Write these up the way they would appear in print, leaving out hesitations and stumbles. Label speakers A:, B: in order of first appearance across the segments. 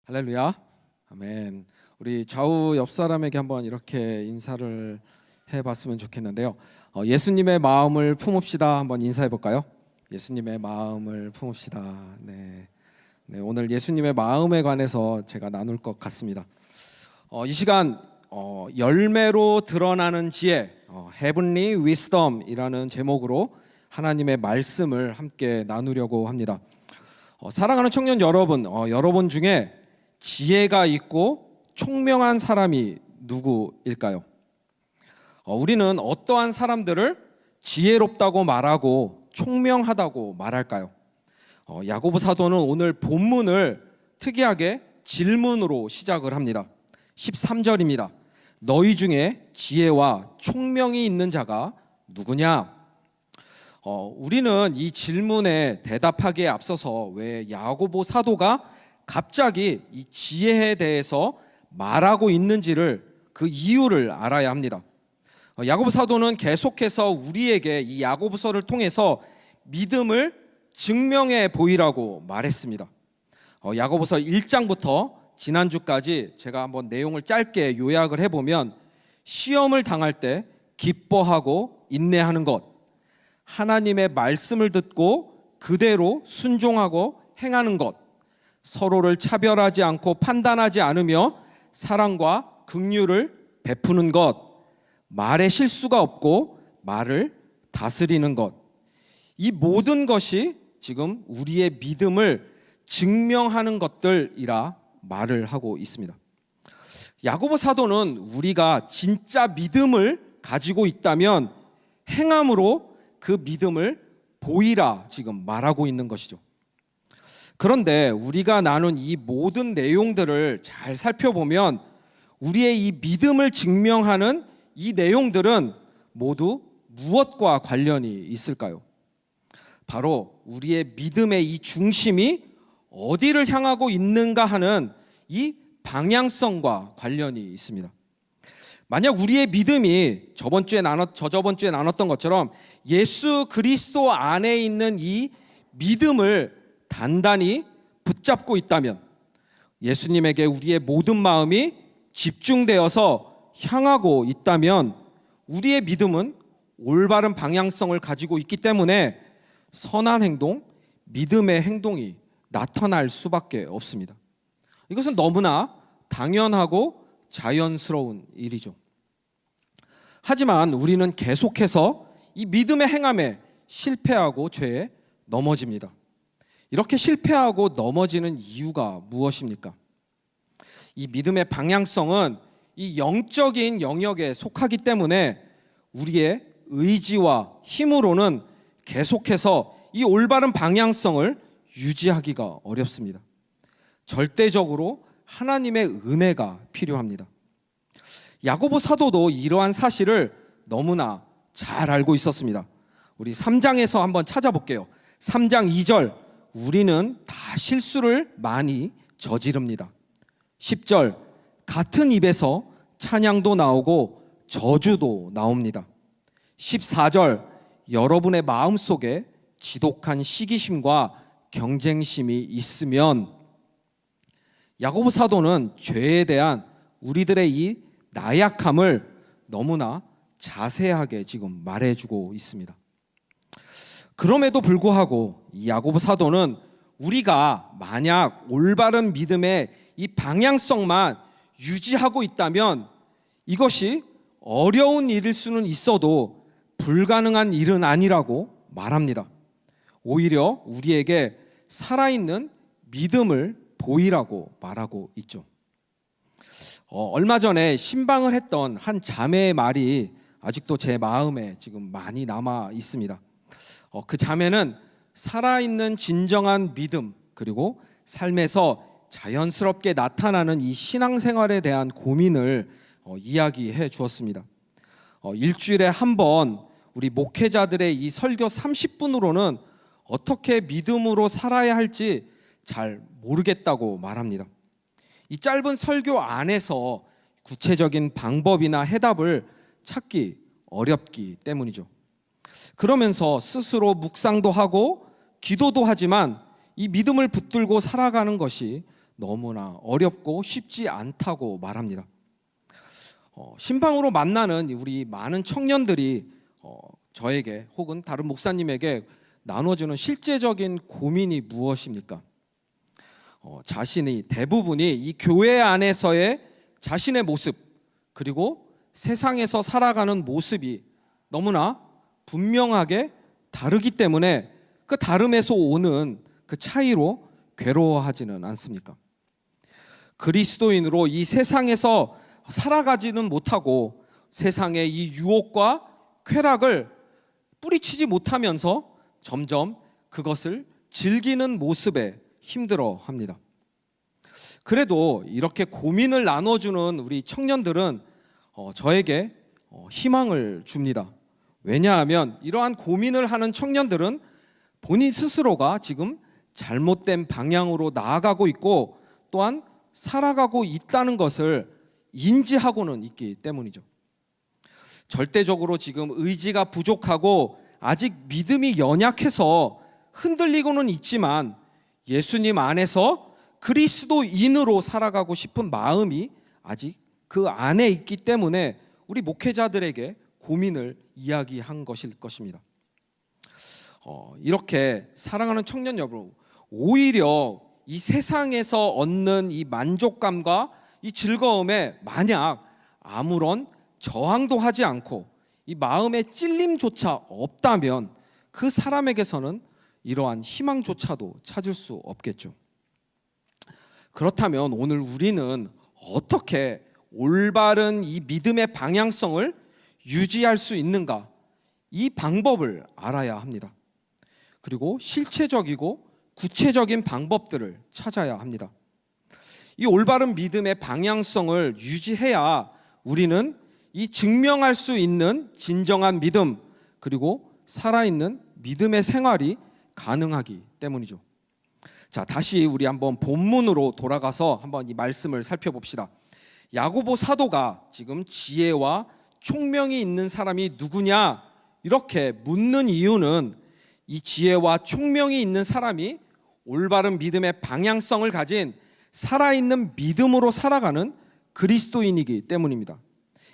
A: 할렐루야. 아멘. 우리 좌우 옆 사람에게 한번 이렇게 인사를 해봤으면 좋겠는데요. 예수님의 마음을 품읍시다. 한번 인사해 볼까요? 예수님의 마음을 품읍시다. 네, 오늘 예수님의 마음에 관해서 제가 나눌 것 같습니다. 이 시간 열매로 드러나는 지혜, Heavenly Wisdom이라는 제목으로 하나님의 말씀을 함께 나누려고 합니다. 사랑하는 청년 여러분, 여러분 중에 지혜가 있고 총명한 사람이 누구일까요? 우리는 어떠한 사람들을 지혜롭다고 말하고 총명하다고 말할까요? 야고보 사도는 오늘 본문을 특이하게 질문으로 시작을 합니다. 13절입니다. 너희 중에 지혜와 총명이 있는 자가 누구냐? 우리는 이 질문에 대답하기에 앞서서 왜 야고보 사도가 갑자기 이 지혜에 대해서 말하고 있는지를 그 이유를 알아야 합니다. 야고보 사도는 계속해서 우리에게 이 야고보서를 통해서 믿음을 증명해 보이라고 말했습니다. 야고보서 1장부터 지난주까지 제가 한번 내용을 짧게 요약을 해보면 시험을 당할 때 기뻐하고 인내하는 것, 하나님의 말씀을 듣고 그대로 순종하고 행하는 것, 서로를 차별하지 않고 판단하지 않으며 사랑과 긍휼을 베푸는 것, 말에 실수가 없고 말을 다스리는 것, 이 모든 것이 지금 우리의 믿음을 증명하는 것들이라 말을 하고 있습니다. 야고보 사도는 우리가 진짜 믿음을 가지고 있다면 행함으로 그 믿음을 보이라 지금 말하고 있는 것이죠. 그런데 우리가 나눈 이 모든 내용들을 잘 살펴보면 우리의 이 믿음을 증명하는 이 내용들은 모두 무엇과 관련이 있을까요? 바로 우리의 믿음의 이 중심이 어디를 향하고 있는가 하는 이 방향성과 관련이 있습니다. 만약 우리의 믿음이 저저번 주에 나눴던 것처럼 예수 그리스도 안에 있는 이 믿음을 단단히 붙잡고 있다면, 예수님에게 우리의 모든 마음이 집중되어서 향하고 있다면 우리의 믿음은 올바른 방향성을 가지고 있기 때문에 선한 행동, 믿음의 행동이 나타날 수밖에 없습니다. 이것은 너무나 당연하고 자연스러운 일이죠. 하지만 우리는 계속해서 이 믿음의 행함에 실패하고 죄에 넘어집니다. 이렇게 실패하고 넘어지는 이유가 무엇입니까? 이 믿음의 방향성은 이 영적인 영역에 속하기 때문에 우리의 의지와 힘으로는 계속해서 이 올바른 방향성을 유지하기가 어렵습니다. 절대적으로 하나님의 은혜가 필요합니다. 야고보 사도도 이러한 사실을 너무나 잘 알고 있었습니다. 우리 3장에서 한번 찾아볼게요. 3장 2절, 우리는 다 실수를 많이 저지릅니다. 10절, 같은 입에서 찬양도 나오고 저주도 나옵니다. 14절, 여러분의 마음속에 지독한 시기심과 경쟁심이 있으면, 야고보 사도는 죄에 대한 우리들의 이 나약함을 너무나 자세하게 지금 말해주고 있습니다. 그럼에도 불구하고 이 야고보 사도는 우리가 만약 올바른 믿음의 이 방향성만 유지하고 있다면 이것이 어려운 일일 수는 있어도 불가능한 일은 아니라고 말합니다. 오히려 우리에게 살아있는 믿음을 보이라고 말하고 있죠. 얼마 전에 신방을 했던 한 자매의 말이 아직도 제 마음에 지금 많이 남아 있습니다. 그 자매는 살아있는 진정한 믿음, 그리고 삶에서 자연스럽게 나타나는 이 신앙생활에 대한 고민을 이야기해 주었습니다. 일주일에 한 번 우리 목회자들의 이 설교 30분으로는 어떻게 믿음으로 살아야 할지 잘 모르겠다고 말합니다. 이 짧은 설교 안에서 구체적인 방법이나 해답을 찾기 어렵기 때문이죠. 그러면서 스스로 묵상도 하고 기도도 하지만 이 믿음을 붙들고 살아가는 것이 너무나 어렵고 쉽지 않다고 말합니다. 신방으로 만나는 우리 많은 청년들이 저에게 혹은 다른 목사님에게 나눠주는 실제적인 고민이 무엇입니까? 자신이 대부분이 이 교회 안에서의 자신의 모습 그리고 세상에서 살아가는 모습이 너무나 분명하게 다르기 때문에 그 다름에서 오는 그 차이로 괴로워하지는 않습니까? 그리스도인으로 이 세상에서 살아가지는 못하고 세상의 이 유혹과 쾌락을 뿌리치지 못하면서 점점 그것을 즐기는 모습에 힘들어합니다. 그래도 이렇게 고민을 나눠주는 우리 청년들은 저에게 희망을 줍니다. 왜냐하면 이러한 고민을 하는 청년들은 본인 스스로가 지금 잘못된 방향으로 나아가고 있고 또한 살아가고 있다는 것을 인지하고는 있기 때문이죠. 절대적으로 지금 의지가 부족하고 아직 믿음이 연약해서 흔들리고는 있지만 예수님 안에서 그리스도인으로 살아가고 싶은 마음이 아직 그 안에 있기 때문에 우리 목회자들에게 고민을 이야기한 것일 것입니다. 이렇게 사랑하는 청년 여러분, 오히려 이 세상에서 얻는 이 만족감과 이 즐거움에 만약 아무런 저항도 하지 않고 이 마음의 찔림조차 없다면 그 사람에게서는 이러한 희망조차도 찾을 수 없겠죠. 그렇다면 오늘 우리는 어떻게 올바른 이 믿음의 방향성을 유지할 수 있는가? 이 방법을 알아야 합니다. 그리고 실체적이고 구체적인 방법들을 찾아야 합니다. 이 올바른 믿음의 방향성을 유지해야 우리는 이 증명할 수 있는 진정한 믿음 그리고 살아있는 믿음의 생활이 가능하기 때문이죠. 자, 다시 우리 한번 본문으로 돌아가서 한번 이 말씀을 살펴봅시다. 야고보 사도가 지금 지혜와 총명이 있는 사람이 누구냐 이렇게 묻는 이유는 이 지혜와 총명이 있는 사람이 올바른 믿음의 방향성을 가진 살아있는 믿음으로 살아가는 그리스도인이기 때문입니다.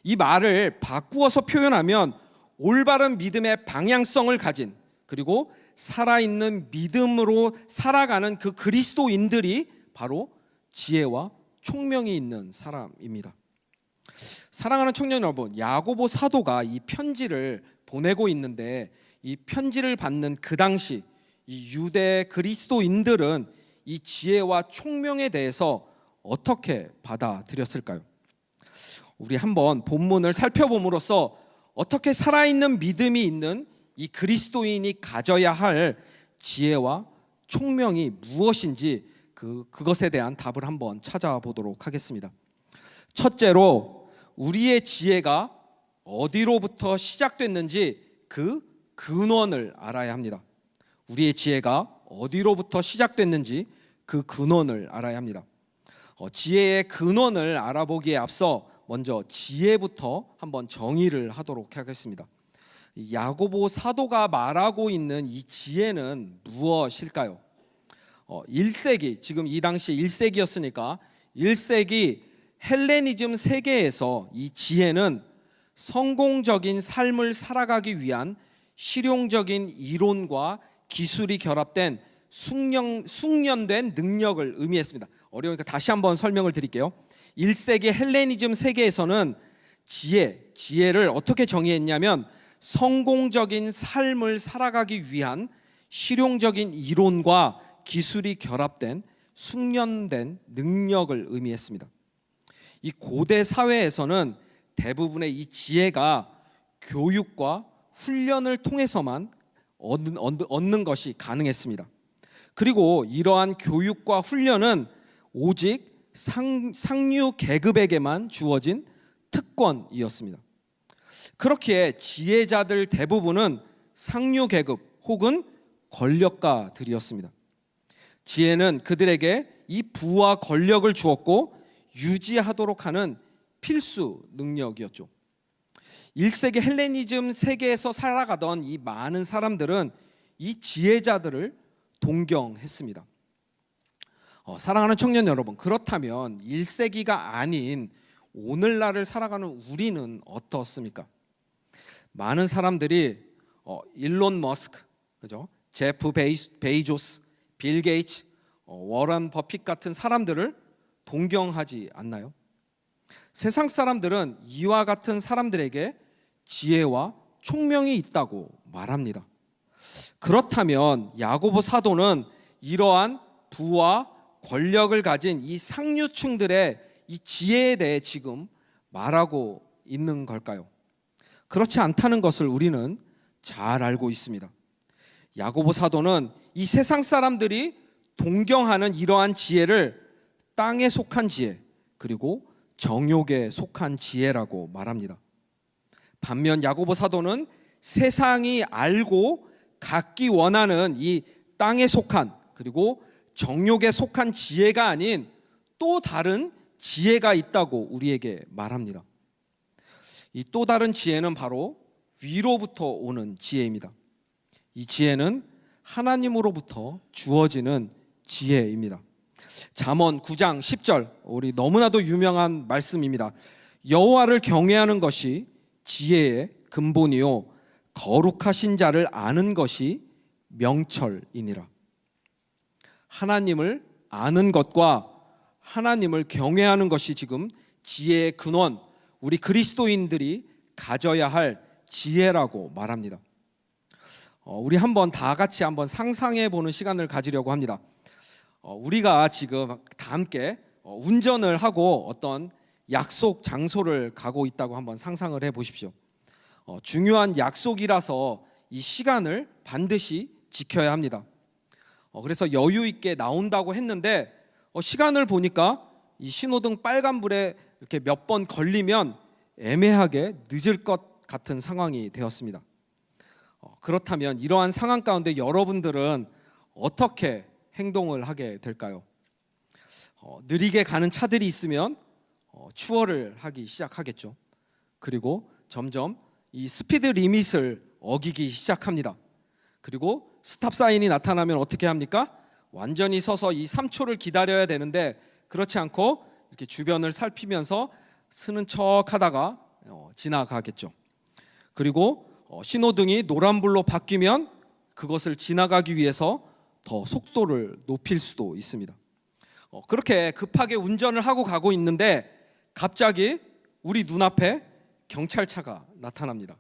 A: 이 말을 바꾸어서 표현하면 올바른 믿음의 방향성을 가진 그리고 살아있는 믿음으로 살아가는 그 그리스도인들이 바로 지혜와 총명이 있는 사람입니다. 사랑하는 청년 여러분, 야고보 사도가 이 편지를 보내고 있는데 이 편지를 받는 그 당시 이 유대 그리스도인들은 이 지혜와 총명에 대해서 어떻게 받아들였을까요? 우리 한번 본문을 살펴봄으로써 어떻게 살아있는 믿음이 있는 이 그리스도인이 가져야 할 지혜와 총명이 무엇인지 그것에 대한 답을 한번 찾아보도록 하겠습니다. 첫째로 우리의 지혜가 어디로부터 시작됐는지 그 근원을 알아야 합니다. 우리의 지혜가 어디로부터 시작됐는지 그 근원을 알아야 합니다. 지혜의 근원을 알아보기에 앞서 먼저 지혜부터 한번 정의를 하도록 하겠습니다. 야고보 사도가 말하고 있는 이 지혜는 무엇일까요? 1세기, 지금 이 당시 1세기였으니까 1세기 헬레니즘 세계에서 이 지혜는 성공적인 삶을 살아가기 위한 실용적인 이론과 기술이 결합된 숙련된 능력을 의미했습니다. 어려우니까 다시 한번 설명을 드릴게요. 1세기 헬레니즘 세계에서는 지혜를 어떻게 정의했냐면 성공적인 삶을 살아가기 위한 실용적인 이론과 기술이 결합된 숙련된 능력을 의미했습니다. 이 고대 사회에서는 대부분의 이 지혜가 교육과 훈련을 통해서만 얻는 것이 가능했습니다. 그리고 이러한 교육과 훈련은 오직 상류 계급에게만 주어진 특권이었습니다. 그렇기에 지혜자들 대부분은 상류 계급 혹은 권력가들이었습니다. 지혜는 그들에게 이 부와 권력을 주었고 유지하도록 하는 필수 능력이었죠. 1세기 헬레니즘 세계에서 살아가던 이 많은 사람들은 이 지혜자들을 동경했습니다. 사랑하는 청년 여러분, 그렇다면 1세기가 아닌 오늘날을 살아가는 우리는 어떻습니까? 많은 사람들이 일론 머스크, 그죠? 제프 베이조스, 빌 게이츠, 워런 버핏 같은 사람들을 동경하지 않나요? 세상 사람들은 이와 같은 사람들에게 지혜와 총명이 있다고 말합니다. 그렇다면 야고보 사도는 이러한 부와 권력을 가진 이 상류층들의 이 지혜에 대해 지금 말하고 있는 걸까요? 그렇지 않다는 것을 우리는 잘 알고 있습니다. 야고보 사도는 이 세상 사람들이 동경하는 이러한 지혜를 땅에 속한 지혜, 그리고 정욕에 속한 지혜라고 말합니다. 반면 야고보 사도는 세상이 알고 갖기 원하는 이 땅에 속한, 그리고 정욕에 속한 지혜가 아닌 또 다른 지혜가 있다고 우리에게 말합니다. 이 또 다른 지혜는 바로 위로부터 오는 지혜입니다. 이 지혜는 하나님으로부터 주어지는 지혜입니다. 잠언 9장 10절, 우리 너무나도 유명한 말씀입니다. 여호와를 경외하는 것이 지혜의 근본이요 거룩하신 자를 아는 것이 명철이니라. 하나님을 아는 것과 하나님을 경외하는 것이 지금 지혜의 근원, 우리 그리스도인들이 가져야 할 지혜라고 말합니다. 우리 한번 다 같이 한번 상상해 보는 시간을 가지려고 합니다. 우리가 지금 다 함께 운전을 하고 어떤 약속 장소를 가고 있다고 한번 상상을 해 보십시오. 중요한 약속이라서 이 시간을 반드시 지켜야 합니다. 그래서 여유 있게 나온다고 했는데 시간을 보니까 이 신호등 빨간불에 이렇게 몇 번 걸리면 애매하게 늦을 것 같은 상황이 되었습니다. 그렇다면 이러한 상황 가운데 여러분들은 어떻게 행동을 하게 될까요? 느리게 가는 차들이 있으면 추월을 하기 시작하겠죠. 그리고 점점 이 스피드 리밋을 어기기 시작합니다. 그리고 스탑 사인이 나타나면 어떻게 합니까? 완전히 서서 이 3초를 기다려야 되는데 그렇지 않고 이렇게 주변을 살피면서 스는 척 하다가 지나가겠죠. 그리고 신호등이 노란불로 바뀌면 그것을 지나가기 위해서 더 속도를 높일 수도 있습니다. 그렇게 급하게 운전을 하고 가고 있는데 갑자기 우리 눈앞에 경찰차가 나타납니다.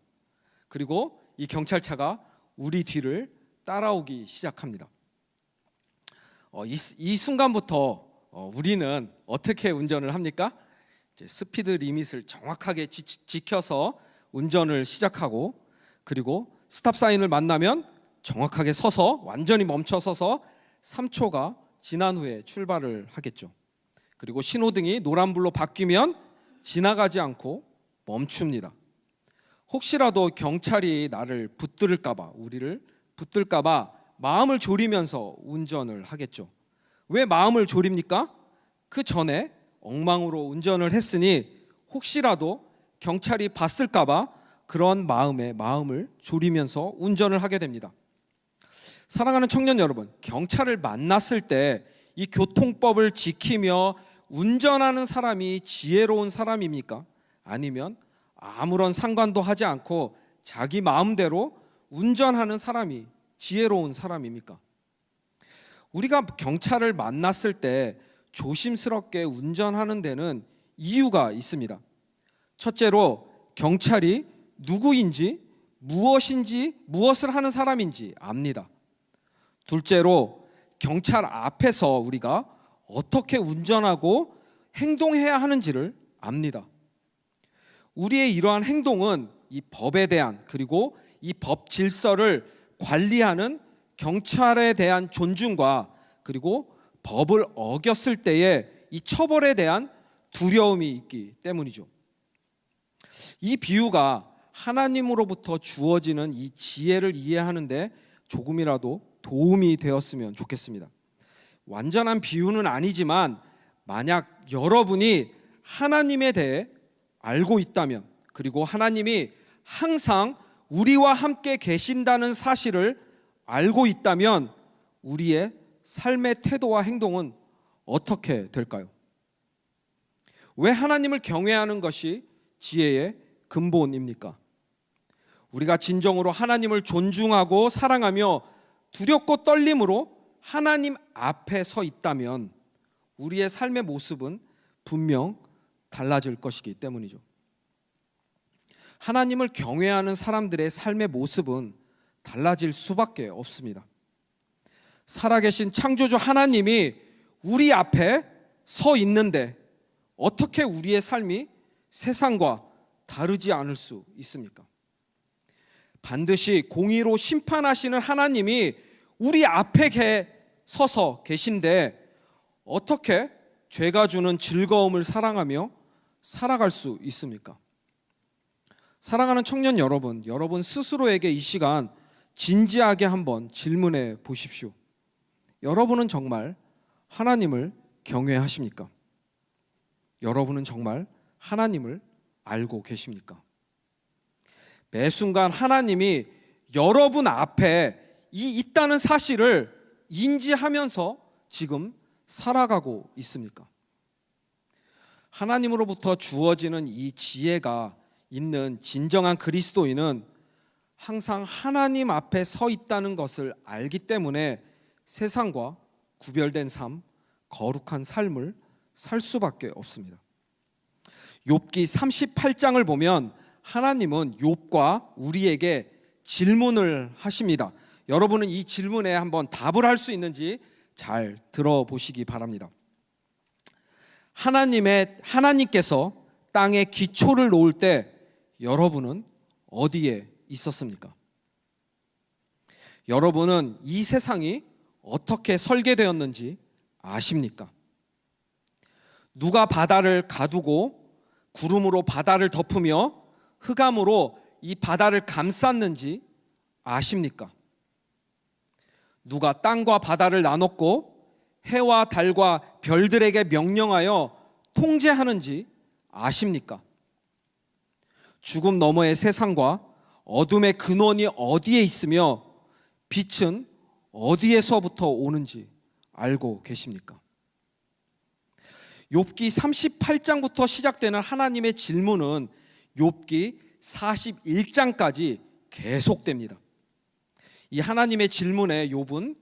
A: 그리고 이 경찰차가 우리 뒤를 따라오기 시작합니다. 이 순간부터 우리는 어떻게 운전을 합니까? 이제 스피드 리밋을 정확하게 지켜서 운전을 시작하고, 그리고 스탑 사인을 만나면 정확하게 서서 완전히 멈춰 서서 3초가 지난 후에 출발을 하겠죠. 그리고 신호등이 노란불로 바뀌면 지나가지 않고 멈춥니다. 혹시라도 경찰이 나를 붙들을까봐, 우리를 붙들까봐 마음을 졸이면서 운전을 하겠죠. 왜 마음을 졸입니까? 그 전에 엉망으로 운전을 했으니 혹시라도 경찰이 봤을까봐 그런 마음을 졸이면서 운전을 하게 됩니다. 사랑하는 청년 여러분, 경찰을 만났을 때 이 교통법을 지키며 운전하는 사람이 지혜로운 사람입니까? 아니면 아무런 상관도 하지 않고 자기 마음대로 운전하는 사람이 지혜로운 사람입니까? 우리가 경찰을 만났을 때 조심스럽게 운전하는 데는 이유가 있습니다. 첫째로 경찰이 누구인지, 무엇을 하는 사람인지 압니다. 둘째로 경찰 앞에서 우리가 어떻게 운전하고 행동해야 하는지를 압니다. 우리의 이러한 행동은 이 법에 대한, 그리고 이 법 질서를 관리하는 경찰에 대한 존중과, 그리고 법을 어겼을 때의 이 처벌에 대한 두려움이 있기 때문이죠. 이 비유가 하나님으로부터 주어지는 이 지혜를 이해하는데 조금이라도 도움이 되었으면 좋겠습니다. 완전한 비유는 아니지만 만약 여러분이 하나님에 대해 알고 있다면, 그리고 하나님이 항상 우리와 함께 계신다는 사실을 알고 있다면 우리의 삶의 태도와 행동은 어떻게 될까요? 왜 하나님을 경외하는 것이 지혜의 근본입니까? 우리가 진정으로 하나님을 존중하고 사랑하며 두렵고 떨림으로 하나님 앞에 서 있다면 우리의 삶의 모습은 분명 달라질 것이기 때문이죠. 하나님을 경외하는 사람들의 삶의 모습은 달라질 수밖에 없습니다. 살아계신 창조주 하나님이 우리 앞에 서 있는데 어떻게 우리의 삶이 세상과 다르지 않을 수 있습니까? 반드시 공의로 심판하시는 하나님이 우리 앞에 서서 계신데 어떻게 죄가 주는 즐거움을 사랑하며 살아갈 수 있습니까? 사랑하는 청년 여러분, 여러분 스스로에게 이 시간 진지하게 한번 질문해 보십시오. 여러분은 정말 하나님을 경외하십니까? 여러분은 정말 하나님을 알고 계십니까? 매 순간 하나님이 여러분 앞에 있다는 사실을 인지하면서 지금 살아가고 있습니까? 하나님으로부터 주어지는 이 지혜가 있는 진정한 그리스도인은 항상 하나님 앞에 서 있다는 것을 알기 때문에 세상과 구별된 삶, 거룩한 삶을 살 수밖에 없습니다. 욥기 38장을 보면 하나님은 욥과 우리에게 질문을 하십니다. 여러분은 이 질문에 한번 답을 할 수 있는지 잘 들어보시기 바랍니다. 하나님께서 땅에 기초를 놓을 때 여러분은 어디에 있었습니까? 여러분은 이 세상이 어떻게 설계되었는지 아십니까? 누가 바다를 가두고 구름으로 바다를 덮으며 흑암으로 이 바다를 감쌌는지 아십니까? 누가 땅과 바다를 나눴고 해와 달과 별들에게 명령하여 통제하는지 아십니까? 죽음 너머의 세상과 어둠의 근원이 어디에 있으며 빛은 어디에서부터 오는지 알고 계십니까? 욥기 38장부터 시작되는 하나님의 질문은 욥기 41장까지 계속됩니다. 이 하나님의 질문에 욥은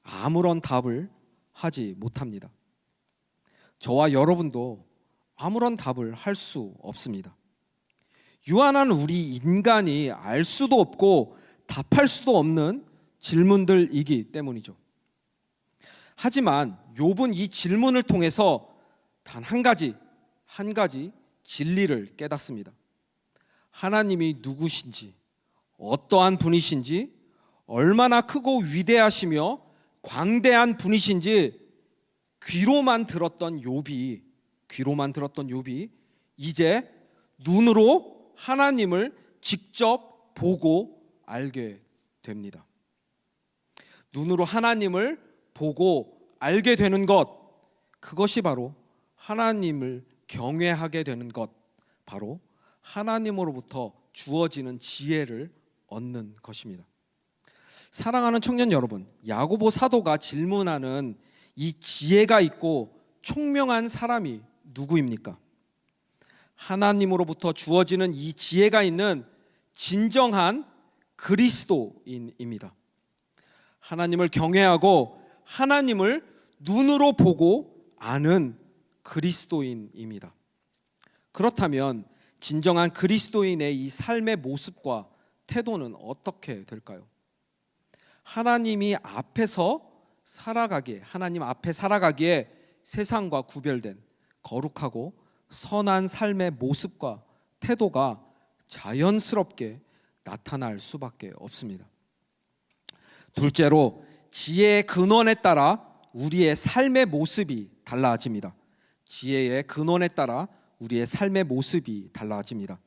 A: 아무런 답을 하지 못합니다. 저와 여러분도 아무런 답을 할 수 없습니다. 유한한 우리 인간이 알 수도 없고 답할 수도 없는 질문들이기 때문이죠. 하지만 욥은 이 질문을 통해서 단 한 가지 진리를 깨닫습니다. 하나님이 누구신지, 어떠한 분이신지, 얼마나 크고 위대하시며 광대한 분이신지 귀로만 들었던 욥이 이제 눈으로 하나님을 직접 보고 알게 됩니다. 눈으로 하나님을 보고 알게 되는 것, 그것이 바로 하나님을 경외하게 되는 것, 바로 하나님으로부터 주어지는 지혜를 얻는 것입니다. 사랑하는 청년 여러분, 야고보 사도가 질문하는 이 지혜가 있고 총명한 사람이 누구입니까? 하나님으로부터 주어지는 이 지혜가 있는 진정한 그리스도인입니다. 하나님을 경외하고 하나님을 눈으로 보고 아는 그리스도인입니다. 그렇다면 진정한 그리스도인의 이 삶의 모습과 태도는 어떻게 될까요? 하나님 앞에 살아가기에 세상과 구별된 거룩하고 선한 삶의 모습과 태도가 자연스럽게 나타날 수밖에 없습니다. 둘째로, 지혜의 근원에 따라 우리의 삶의 모습이 달라집니다. 지혜의 근원에 따라 우리의 삶의 모습이 달라집니다.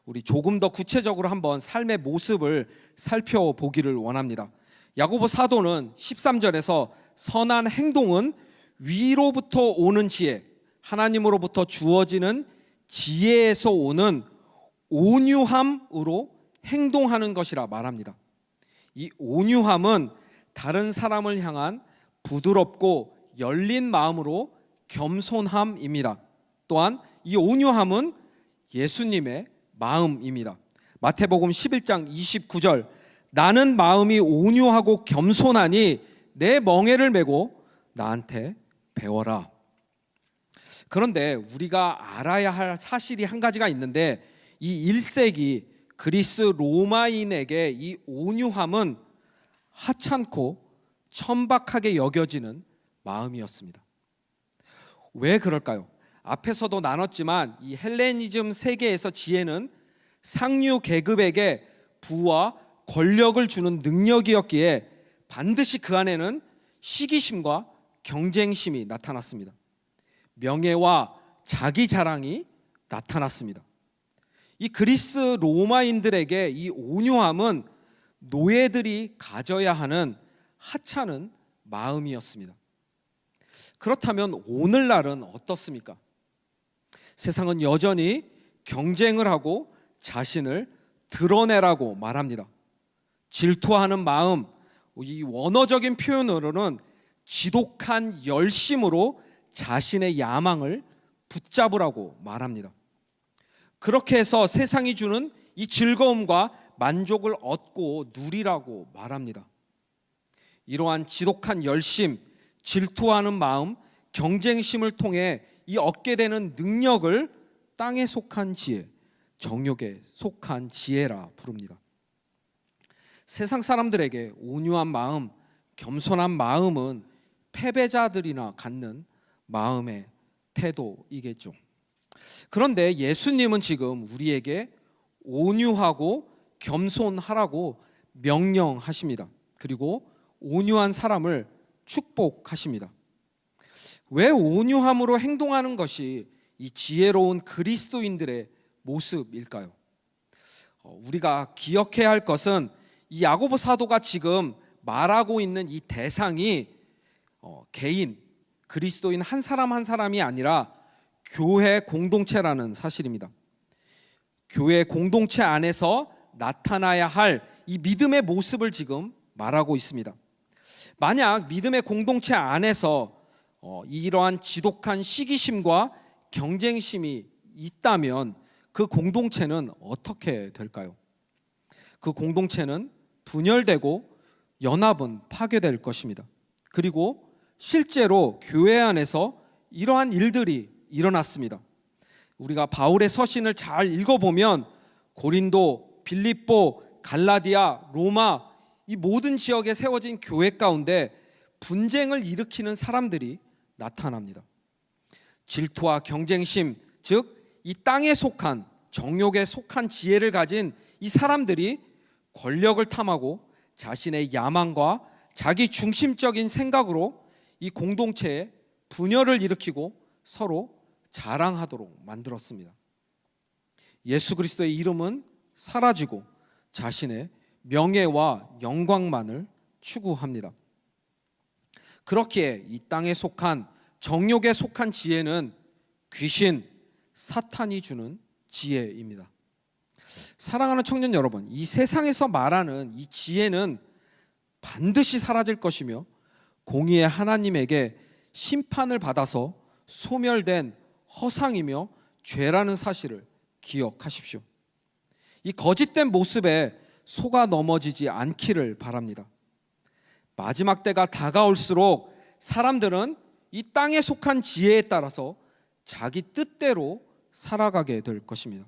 A: 우리 조금 더 구체적으로 한번 삶의 모습을 살펴보기를 원합니다. 야고보 사도는 13절에서 선한 행동은 위로부터 오는 지혜, 하나님으로부터 주어지는 지혜에서 오는 온유함으로 행동하는 것이라 말합니다. 이 온유함은 다른 사람을 향한 부드럽고 열린 마음으로 겸손함입니다. 또한 이 온유함은 예수님의 마음입니다. 마태복음 11장 29절, 나는 마음이 온유하고 겸손하니 내 멍에를 메고 나한테 배워라. 그런데 우리가 알아야 할 사실이 한 가지가 있는데, 이 1세기 그리스 로마인에게 이 온유함은 하찮고 천박하게 여겨지는 마음이었습니다. 왜 그럴까요? 앞에서도 나눴지만 이 헬레니즘 세계에서 지혜는 상류 계급에게 부와 권력을 주는 능력이었기에 반드시 그 안에는 시기심과 경쟁심이 나타났습니다. 명예와 자기 자랑이 나타났습니다. 이 그리스 로마인들에게 이 온유함은 노예들이 가져야 하는 하찮은 마음이었습니다. 그렇다면 오늘날은 어떻습니까? 세상은 여전히 경쟁을 하고 자신을 드러내라고 말합니다. 질투하는 마음, 이 원어적인 표현으로는 지독한 열심으로 자신의 야망을 붙잡으라고 말합니다. 그렇게 해서 세상이 주는 이 즐거움과 만족을 얻고 누리라고 말합니다. 이러한 지독한 열심, 질투하는 마음, 경쟁심을 통해 이 얻게 되는 능력을 땅에 속한 지혜, 정욕에 속한 지혜라 부릅니다. 세상 사람들에게 온유한 마음, 겸손한 마음은 패배자들이나 갖는 마음의 태도이겠죠. 그런데 예수님은 지금 우리에게 온유하고 겸손하라고 명령하십니다. 그리고 온유한 사람을 축복하십니다. 왜 온유함으로 행동하는 것이 이 지혜로운 그리스도인들의 모습일까요? 우리가 기억해야 할 것은 이 야고보 사도가 지금 말하고 있는 이 대상이 개인, 그리스도인 한 사람 한 사람이 아니라 교회 공동체라는 사실입니다. 교회 공동체 안에서 나타나야 할 이 믿음의 모습을 지금 말하고 있습니다. 만약 믿음의 공동체 안에서 이러한 지독한 시기심과 경쟁심이 있다면 그 공동체는 어떻게 될까요? 그 공동체는 분열되고 연합은 파괴될 것입니다. 그리고 실제로 교회 안에서 이러한 일들이 일어났습니다. 우리가 바울의 서신을 잘 읽어보면 고린도, 빌립보, 갈라디아, 로마 이 모든 지역에 세워진 교회 가운데 분쟁을 일으키는 사람들이 나타납니다. 질투와 경쟁심, 즉 이 땅에 속한 정욕에 속한 지혜를 가진 이 사람들이 권력을 탐하고 자신의 야망과 자기 중심적인 생각으로 이 공동체에 분열을 일으키고 서로 자랑하도록 만들었습니다. 예수 그리스도의 이름은 사라지고 자신의 명예와 영광만을 추구합니다. 그렇기에 이 땅에 속한 정욕에 속한 지혜는 귀신, 사탄이 주는 지혜입니다. 사랑하는 청년 여러분, 이 세상에서 말하는 이 지혜는 반드시 사라질 것이며 공의의 하나님에게 심판을 받아서 소멸된 허상이며 죄라는 사실을 기억하십시오. 이 거짓된 모습에 속아 넘어지지 않기를 바랍니다. 마지막 때가 다가올수록 사람들은 이 땅에 속한 지혜에 따라서 자기 뜻대로 살아가게 될 것입니다.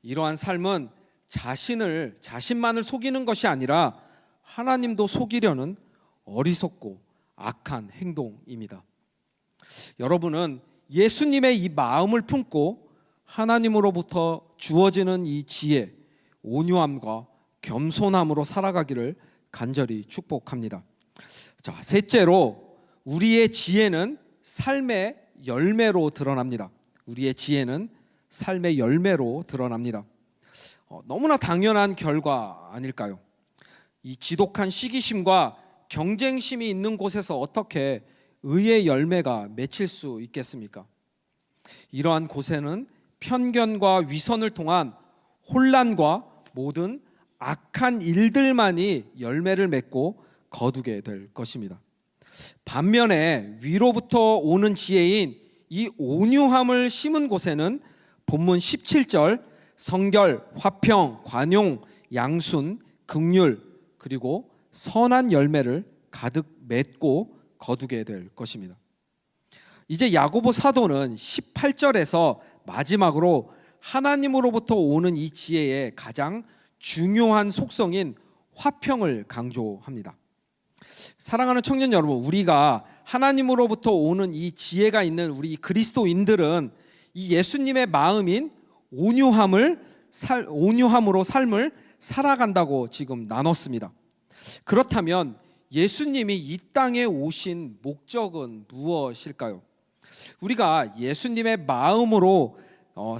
A: 이러한 삶은 자신만을 속이는 것이 아니라 하나님도 속이려는 어리석고 악한 행동입니다. 여러분은 예수님의 이 마음을 품고 하나님으로부터 주어지는 이 지혜, 온유함과 겸손함으로 살아가기를 간절히 축복합니다. 자, 셋째로 우리의 지혜는 삶의 열매로 드러납니다. 우리의 지혜는 삶의 열매로 드러납니다. 너무나 당연한 결과 아닐까요? 이 지독한 시기심과 경쟁심이 있는 곳에서 어떻게 의의 열매가 맺힐 수 있겠습니까? 이러한 곳에는 편견과 위선을 통한 혼란과 모든 악한 일들만이 열매를 맺고 거두게 될 것입니다. 반면에 위로부터 오는 지혜인 이 온유함을 심은 곳에는 본문 17절 성결, 화평, 관용, 양순, 긍휼 그리고 선한 열매를 가득 맺고 거두게 될 것입니다. 이제 야고보 사도는 18절에서 마지막으로 하나님으로부터 오는 이 지혜의 가장 중요한 속성인 화평을 강조합니다. 사랑하는 청년 여러분, 우리가 하나님으로부터 오는 이 지혜가 있는 우리 그리스도인들은 이 예수님의 마음인 온유함으로 삶을 살아간다고 지금 나눴습니다. 그렇다면 예수님이 이 땅에 오신 목적은 무엇일까요? 우리가 예수님의 마음으로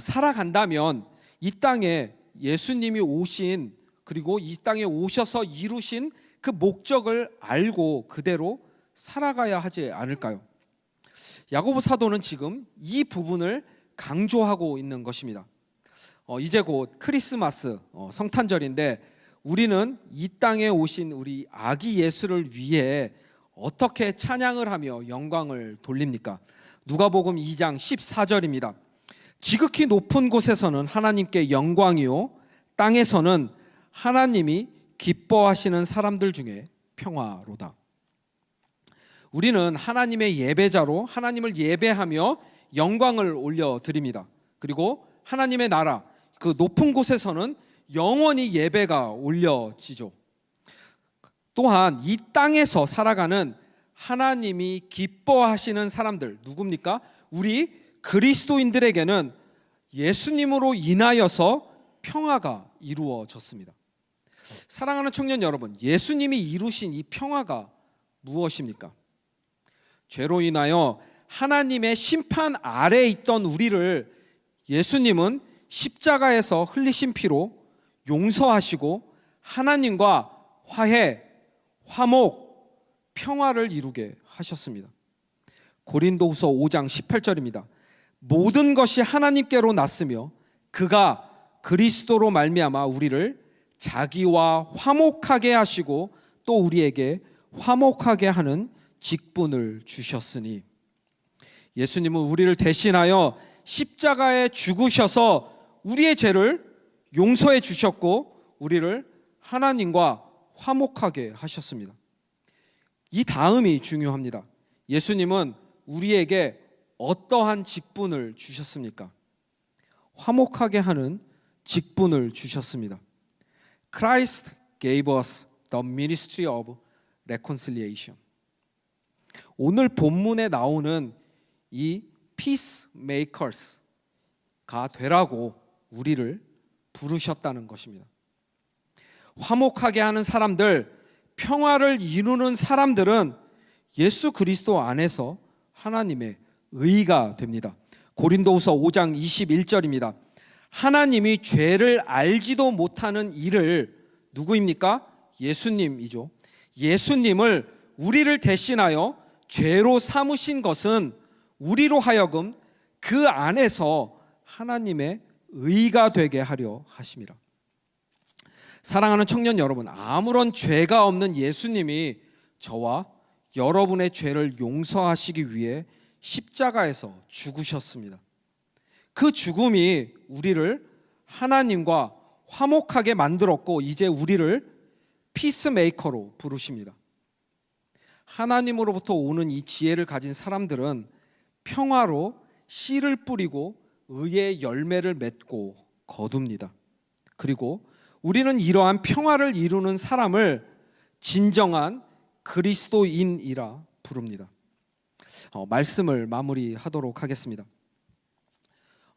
A: 살아간다면 이 땅에 예수님이 오신 그리고 이 땅에 오셔서 이루신 그 목적을 알고 그대로 살아가야 하지 않을까요? 야고보 사도는 지금 이 부분을 강조하고 있는 것입니다. 이제 곧 크리스마스 성탄절인데 우리는 이 땅에 오신 우리 아기 예수를 위해 어떻게 찬양을 하며 영광을 돌립니까? 누가복음 2장 14절입니다. 지극히 높은 곳에서는 하나님께 영광이요 땅에서는 하나님이 기뻐하시는 사람들 중에 평화로다. 우리는 하나님의 예배자로 하나님을 예배하며 영광을 올려드립니다. 그리고 하나님의 나라 그 높은 곳에서는 영원히 예배가 올려지죠. 또한 이 땅에서 살아가는 하나님이 기뻐하시는 사람들 누굽니까? 우리 그리스도인들에게는 예수님으로 인하여서 평화가 이루어졌습니다. 사랑하는 청년 여러분, 예수님이 이루신 이 평화가 무엇입니까? 죄로 인하여 하나님의 심판 아래에 있던 우리를 예수님은 십자가에서 흘리신 피로 용서하시고 하나님과 화해, 화목, 평화를 이루게 하셨습니다. 고린도후서 5장 18절입니다. 모든 것이 하나님께로 났으며 그가 그리스도로 말미암아 우리를 자기와 화목하게 하시고 또 우리에게 화목하게 하는 직분을 주셨으니, 예수님은 우리를 대신하여 십자가에 죽으셔서 우리의 죄를 용서해 주셨고 우리를 하나님과 화목하게 하셨습니다. 이 다음이 중요합니다. 예수님은 우리에게 어떠한 직분을 주셨습니까? 화목하게 하는 직분을 주셨습니다. Christ gave us the ministry of reconciliation. 오늘 본문에 나오는 이 peacemakers가 되라고 우리를 부르셨다는 것입니다. 화목하게 하는 사람들, 평화를 이루는 사람들은 예수 그리스도 안에서 하나님의 의가 됩니다. 고린도후서 5장 21절입니다. 하나님이 죄를 알지도 못하는 이를, 누구입니까? 예수님이죠. 예수님을 우리를 대신하여 죄로 삼으신 것은 우리로 하여금 그 안에서 하나님의 의가 되게 하려 하심이라. 사랑하는 청년 여러분, 아무런 죄가 없는 예수님이 저와 여러분의 죄를 용서하시기 위해 십자가에서 죽으셨습니다. 그 죽음이 우리를 하나님과 화목하게 만들었고 이제 우리를 피스메이커로 부르십니다. 하나님으로부터 오는 이 지혜를 가진 사람들은 평화로 씨를 뿌리고 의의 열매를 맺고 거둡니다. 그리고 우리는 이러한 평화를 이루는 사람을 진정한 그리스도인이라 부릅니다. 말씀을 마무리하도록 하겠습니다.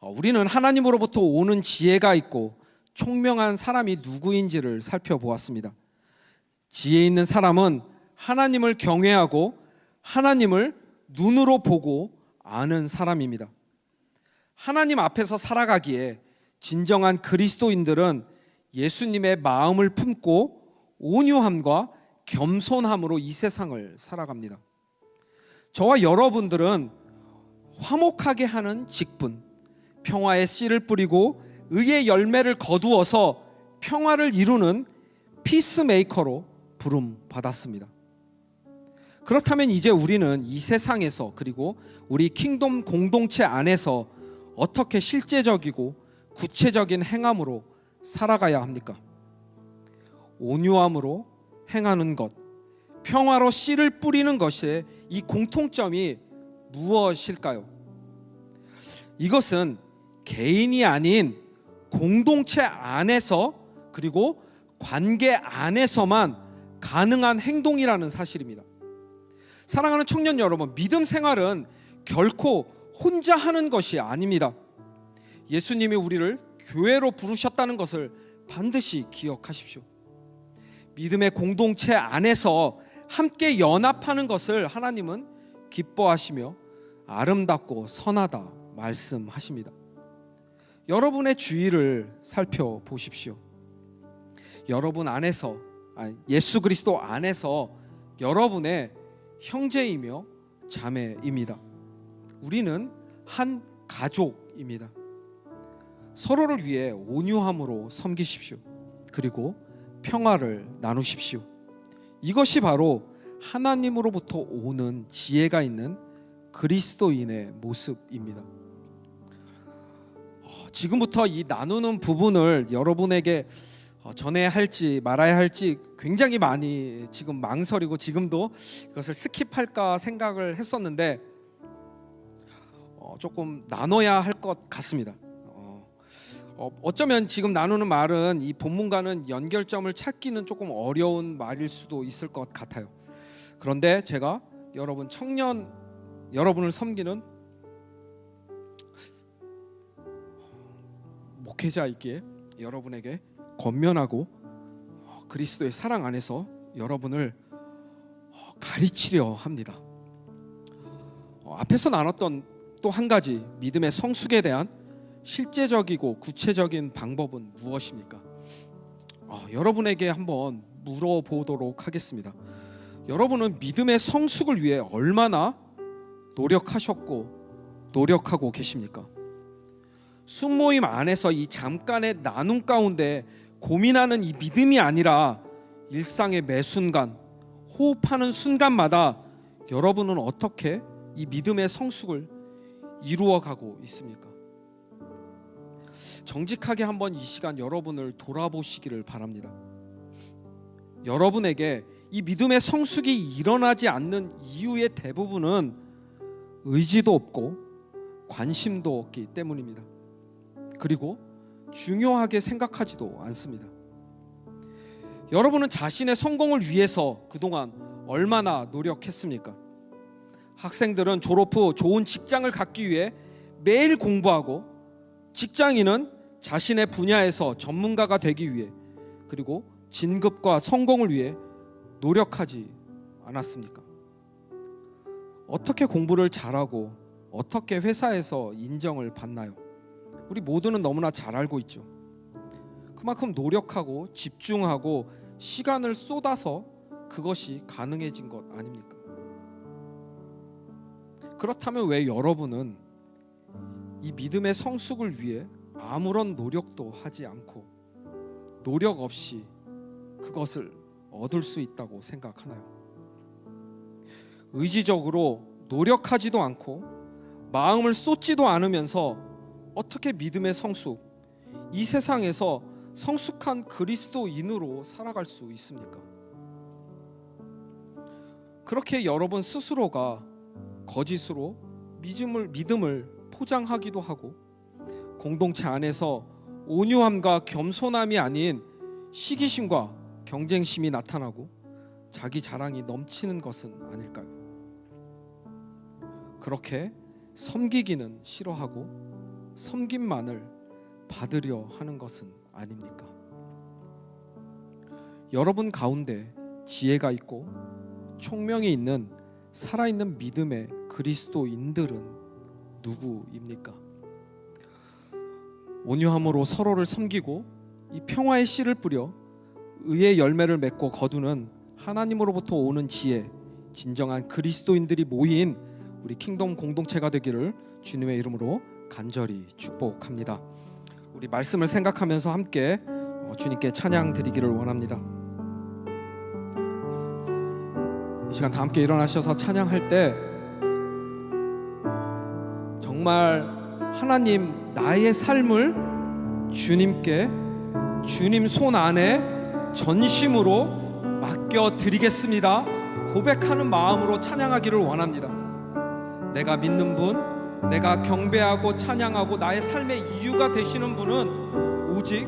A: 우리는 하나님으로부터 오는 지혜가 있고 총명한 사람이 누구인지를 살펴보았습니다. 지혜 있는 사람은 하나님을 경외하고 하나님을 눈으로 보고 아는 사람입니다. 하나님 앞에서 살아가기에 진정한 그리스도인들은 예수님의 마음을 품고 온유함과 겸손함으로 이 세상을 살아갑니다. 저와 여러분들은 화목하게 하는 직분, 평화의 씨를 뿌리고 의의 열매를 거두어서 평화를 이루는 피스메이커로 부름 받았습니다. 그렇다면 이제 우리는 이 세상에서 그리고 우리 킹덤 공동체 안에서 어떻게 실제적이고 구체적인 행함으로 살아가야 합니까? 온유함으로 행하는 것, 평화로 씨를 뿌리는 것의 이 공통점이 무엇일까요? 이것은 개인이 아닌 공동체 안에서 그리고 관계 안에서만 가능한 행동이라는 사실입니다. 사랑하는 청년 여러분, 믿음 생활은 결코 혼자 하는 것이 아닙니다. 예수님이 우리를 교회로 부르셨다는 것을 반드시 기억하십시오. 믿음의 공동체 안에서 함께 연합하는 것을 하나님은 기뻐하시며 아름답고 선하다 말씀하십니다. 여러분의 주위를 살펴보십시오. 여러분 안에서, 예수 그리스도 안에서 여러분의 형제이며 자매입니다. 우리는 한 가족입니다. 서로를 위해 온유함으로 섬기십시오. 그리고 평화를 나누십시오. 이것이 바로 하나님으로부터 오는 지혜가 있는 그리스도인의 모습입니다. 지금부터 이 나누는 부분을 여러분에게 전해야 할지 말아야 할지 굉장히 많이 지금 망설이고 지금도 이것을 스킵할까 생각을 했었는데 조금 나눠야 할 것 같습니다. 어쩌면 지금 나누는 말은 이 본문과는 연결점을 찾기는 조금 어려운 말일 수도 있을 것 같아요. 그런데 제가 여러분 청년 여러분을 섬기는 목회자이기에 여러분에게 권면하고 그리스도의 사랑 안에서 여러분을 가르치려 합니다. 앞에서 나눴던 또 한 가지 믿음의 성숙에 대한 실제적이고 구체적인 방법은 무엇입니까? 여러분에게 한번 물어보도록 하겠습니다. 여러분은 믿음의 성숙을 위해 얼마나 노력하셨고 노력하고 계십니까? 순모임 안에서 이 잠깐의 나눔 가운데 고민하는 이 믿음이 아니라 일상의 매 순간, 호흡하는 순간마다 여러분은 어떻게 이 믿음의 성숙을 이루어가고 있습니까? 정직하게 한번 이 시간 여러분을 돌아보시기를 바랍니다. 여러분에게 이 믿음의 성숙이 일어나지 않는 이유의 대부분은 의지도 없고 관심도 없기 때문입니다. 그리고 중요하게 생각하지도 않습니다. 여러분은 자신의 성공을 위해서 그동안 얼마나 노력했습니까? 학생들은 졸업 후 좋은 직장을 갖기 위해 매일 공부하고, 직장인은 자신의 분야에서 전문가가 되기 위해, 그리고 진급과 성공을 위해 노력하지 않았습니까? 어떻게 공부를 잘하고 어떻게 회사에서 인정을 받나요? 우리 모두는 너무나 잘 알고 있죠. 그만큼 노력하고 집중하고 시간을 쏟아서 그것이 가능해진 것 아닙니까? 그렇다면 왜 여러분은 이 믿음의 성숙을 위해 아무런 노력도 하지 않고 노력 없이 그것을 얻을 수 있다고 생각하나요? 의지적으로 노력하지도 않고 마음을 쏟지도 않으면서 어떻게 믿음의 성숙, 이 세상에서 성숙한 그리스도인으로 살아갈 수 있습니까? 그렇게 여러분 스스로가 거짓으로 믿음을 포장하기도 하고, 공동체 안에서 온유함과 겸손함이 아닌 시기심과 경쟁심이 나타나고 자기 자랑이 넘치는 것은 아닐까요? 그렇게 섬기기는 싫어하고 섬김만을 받으려 하는 것은 아닙니까? 여러분 가운데 지혜가 있고 총명이 있는 살아있는 믿음의 그리스도인들은 누구입니까? 온유함으로 서로를 섬기고 이 평화의 씨를 뿌려 의의 열매를 맺고 거두는 하나님으로부터 오는 지혜, 진정한 그리스도인들이 모인 우리 킹덤 공동체가 되기를 주님의 이름으로 간절히 축복합니다. 우리 말씀을 생각하면서 함께 주님께 찬양 드리기를 원합니다. 이 시간 다 함께 일어나셔서 찬양할 때 정말 하나님, 나의 삶을 주님께, 주님 손 안에 전심으로 맡겨드리겠습니다 고백하는 마음으로 찬양하기를 원합니다. 내가 믿는 분, 내가 경배하고 찬양하고 나의 삶의 이유가 되시는 분은 오직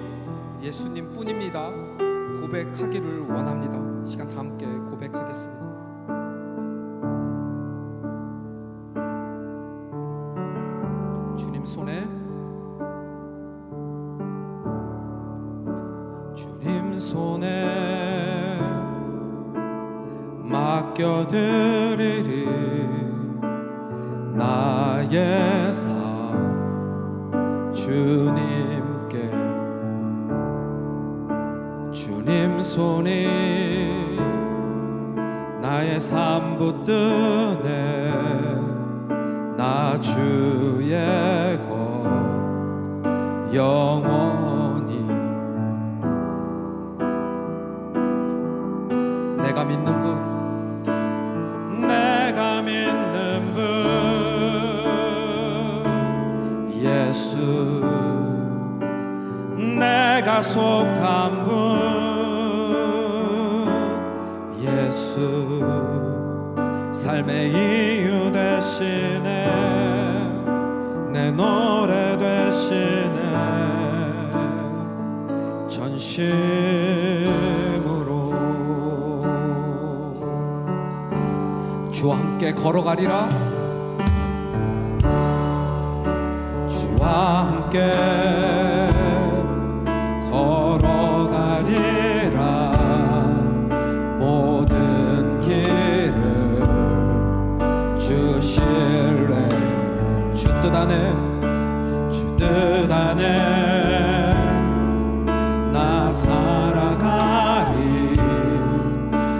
A: 예수님 뿐입니다. 고백하기를 원합니다. 이 시간 다 함께 고백하겠습니다. 주님 손에, 주님 손에 맡겨드리리 나의 삶 주님께. 주님 손이 나의 삶 붙드네 나 주의 것 영원히. 내가 믿는 분, 내가 믿는 분 예수, 내가 속한 분 예수, 삶의 이유 되시네 내 노래 되시네 전심으로. 주와 함께 걸어가리라, 주와 함께 걸어가리라 모든 길을 주실래. 주 뜻 안에, 주 뜻 안에 나 살아가리.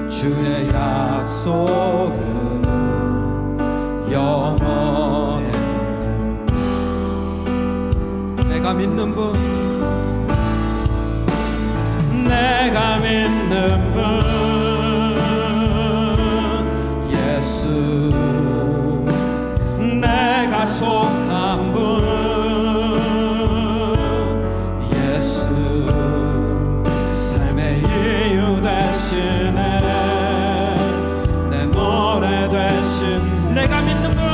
A: 주의 약속은 영원해. 내가 믿는 분, 내가 믿는 분 예수, 내가 속한 분 예수, 삶의 이유 되시네 내 노래 되신. 내가 믿는 분,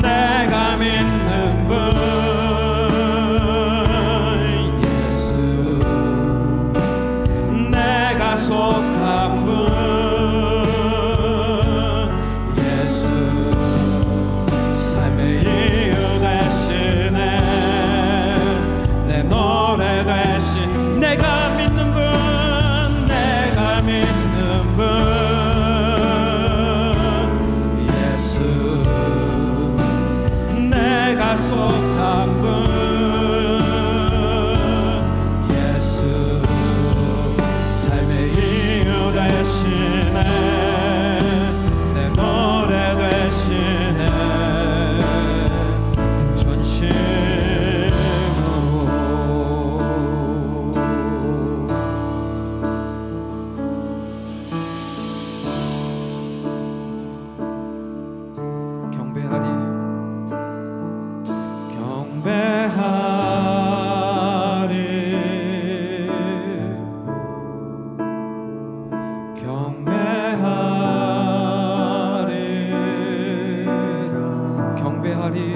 A: 내가 믿는 분 예수, 내가 속한 분 예수, 삶의 이유 되시네 내 노래 되신. 내가 믿는 분, 내가 믿는 분 예수, 내가 속한 분 예수, 삶의 이유 되시네 내 노래 되시네 전심으로. 경배하리, 경배하리, 경배하리라, 경배하리.